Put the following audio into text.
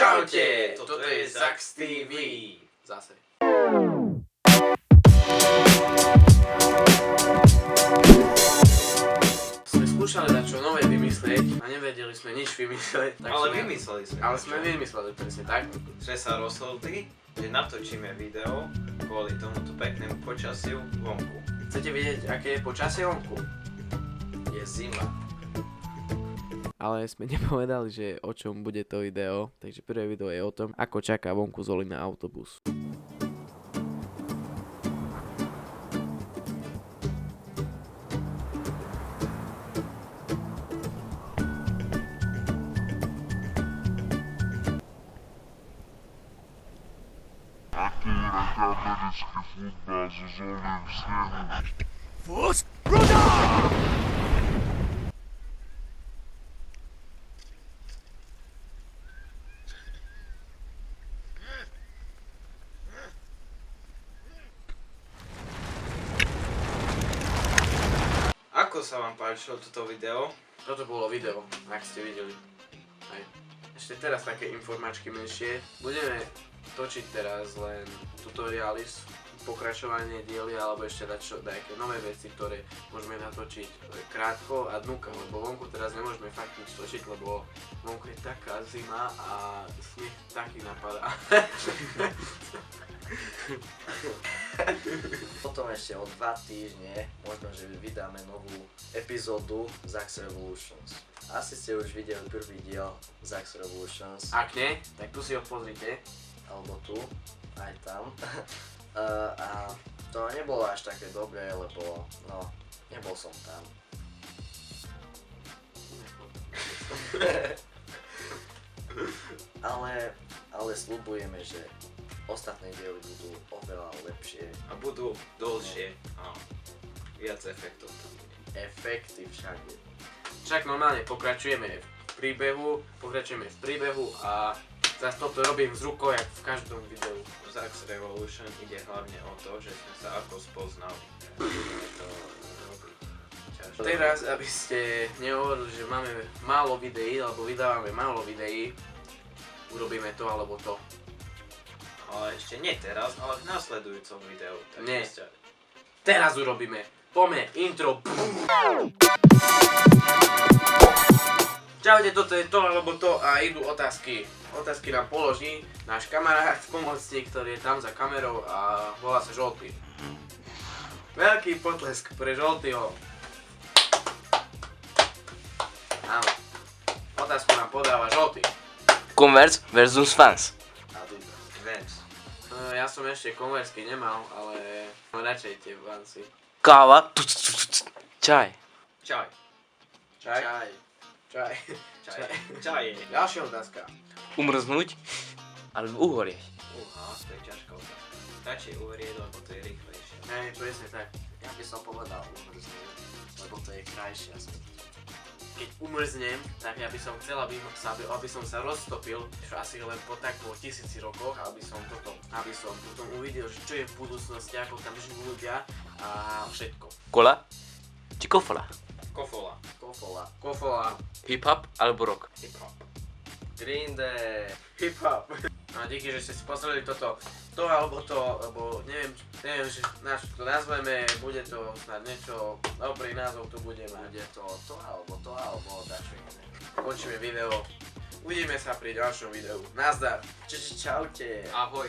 Čaute, toto je Zax TV. Zase. Sme skúšali dať čo nové vymyslieť a nevedeli sme nič vymyslieť. Vymysleli sme. Ale sme vymysleli presne tak. Sme sa rozhodli, že natočíme video kvôli tomuto peknému počasiu vonku. Chcete vidieť, aké je počasie vonku? Je zima. Ale sme nepovedali, že o čom bude to video, takže prvé video je o tom, ako čaká vonku Zoli na autobus. Americký futbal so Zolím v snehu. Ako sa vám páčilo toto video? Toto bolo video, ak ste videli. Aj. Ešte teraz také informačky menšie. Budeme točiť teraz len tutoriály, pokračovanie diely alebo ešte dať nejaké nové veci, ktoré môžeme natočiť krátko a dnuka, lebo vonku teraz nemôžeme fakt nič točiť, lebo vonku je taká zima a sneh taký napadá. Potom ešte o 2 týždne možno, že vydáme novú epizódu Zax Revolutions. Asi ste už videli prvý diel Zax Revolutions. Ak nie, tak tu si ho pozrite. Alebo tu, aj tam. A to nebolo až také dobré, lebo no, nebol som tam. ale sľubujeme, že ostatné diely budú oveľa lepšie. A budú dlhšie a viac efektov tam bude. Efekty všade. Však normálne pokračujeme v príbehu a zase toto robím z rukou, jak v každom videu. Zax Revolution ide hlavne o to, že sme sa ako spoznali. Teraz, aby ste nehovorili, že máme málo videí, alebo vydávame málo videí, urobíme to alebo to. Ale ešte nie teraz, ale v nasledujúcom videu. Nie. Teraz urobíme. Poďme, intro. Čaute, toto je to alebo to a idú otázky. Otázky nám položí náš kamarát, pomocník, ktorý je tam za kamerou a volá sa Žolty. Veľký potlesk pre Žoltyho. Áno. Otázku nám podáva Žolty. Converse versus Vans. Adidas. Vans. Ja som ešte konversky nemal, ale mám radšej tie Vansy. Káva. Čaj. Čaj. Čaj? Čaj. Čaj. Ďalšia otázka. Umrznúť alebo uhorieť. To je ťažká otázka. Radšej uvrieť, lebo to je rýchlejšie. Hej, presne tak. Ja by som povedal umrznúť, lebo to je krajšia smrť. Keď umrznem, tak ja by som chcel, aby som sa roztopil, asi len po 1000 rokoch, aby som potom uvidel, že čo je v budúcnosti, ako tam žijú ľudia a všetko. Kola či kofola? Kofola. Kofola, Hip-hop alebo rock? Hip-hop. Green Day. hip-hop. A díky, že ste si pozreli toto, to alebo to, lebo neviem, že na čo to nazveme, bude to snad niečo, dobrý názov tu bude mať. Bude to alebo dačo iné. Končíme video, uvidíme sa pri ďalšom videu. Nazdar. Čaute. Ahoj.